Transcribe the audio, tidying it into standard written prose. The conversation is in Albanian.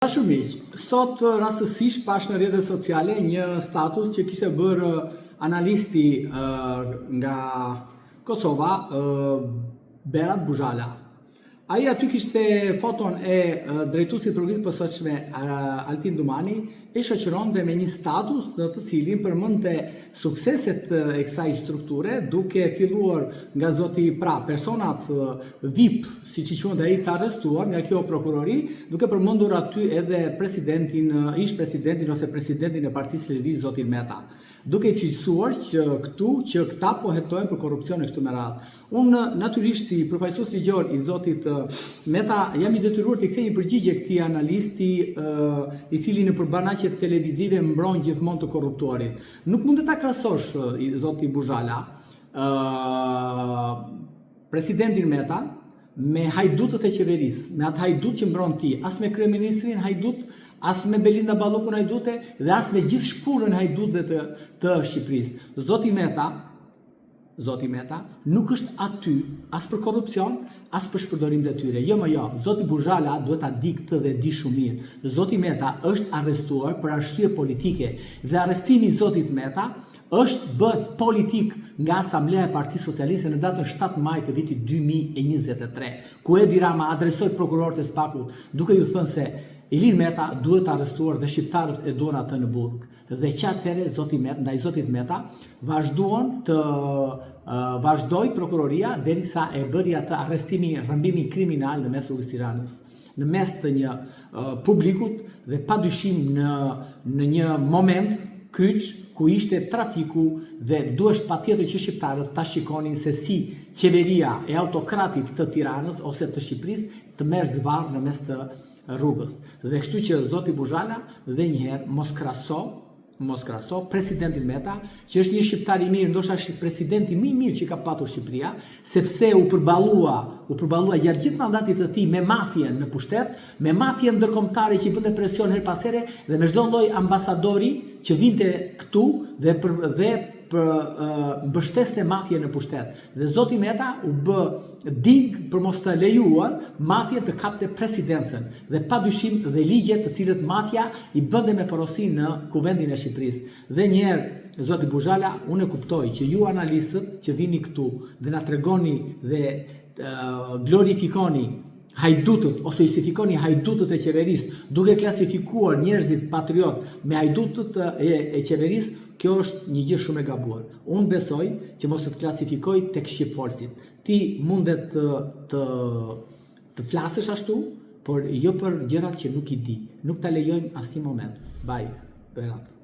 Dashur miq, sot rastësisht pash në rrjetet sociale një status që kishte bërë analisti nga Kosova, Berat Buzhala. Ai aty kishte foton e drejtuesit progresistë posaçme Altin Dumani e shoqëronte me një status në të cilin përmendte sukseset e kësaj strukture, duke filluar nga zoti personat VIP, siç i quajnë ai, të arrestuar nga kjo prokurori, duke përmendur aty edhe ish presidentin ose presidentin e Partisë së Lirisë zotin Meta, duke i cilësuar që këta po hektojnë për korrupsion e kështu me radhë. Unë natyrisht si përfaqësues ligjor i zotit Meta jam i detyruar të kthej një përgjigje këtij analisti i cili në përbanaqe televizive mbron gjithmonë të korruptorit. Nuk mund të ta krahasosh zoti Buzhala presidentin Meta me hajdutët e qeverisë, me atë hajdut që mbron ti, as me kryeministrin hajdut, as me Belinda Ballukun hajdute dhe as me gjithë shpurën hajdutëve të Shqipërisë. Zoti Meta nuk është aty as për korrupsion, as për shpërdorim detyre. Jo, zoti Buzhala duhet ta di këtë dhe di shumë mirë. Zoti Meta është arrestuar për arsye politike dhe arrestimi i zotit Meta është bërë politik nga Asamblea e Partisë Socialiste në datën 7 maj të vitit 2023, ku Edi Rama adresoi prokurorët e Spakut duke ju thënë se Ilir Meta duhet arrestuar dhe shqiptarët e duan atë në burg. Dhe që atëherë ndaj zotit Meta vazhdoi prokuroria derisa e bëri atë rrëmbimi kriminal në mes rrugës Tiranës, në mes të një publikut dhe padyshim në një moment kryq ku ishte trafiku dhe duhesh patjetër që shqiptarët ta shikonin se si qeveria e autokratit të Tiranës ose të Shqipërisë të merr zvarr në mes të rrugës. Dhe kështu që zoti Buzhala dhe njëherë mos krahaso presidentin Meta, që është një shqiptar i mirë, ndoshta është presidenti më i mirë që ka patur Shqipëria, sepse u përballua gjatë gjithë mandatit të tij me mafien në pushtet, me mafien ndërkombëtare që i bënte presion her pas here dhe me çdo lloj ambasadori që vinte këtu dhe mbështeste mafien në pushtet. Dhe zoti Meta u bë dig për mos të lejuar mafia të kapte presidencën dhe padyshim dhe ligjet të cilët mafia i bënte me porosi në kuvendin e Shqipërisë. Dhe njëherë zoti Buzhala, unë e kuptoj që ju analistët që vini këtu dhe na tregoni dhe glorifikoni hajdutët ose justifikoni hajdutët e qeverisë duke klasifikuar njerëzit patriot me hajdutët e qeverisë, kjo është një gjë shumë e gabuar. Unë besoj që mos të klasifikoj tek shqipfolësit. Ti mundet të flasësh ashtu, por jo për gjërat që nuk i di. Nuk ta lejojmë asnjë moment. Bye, Berat.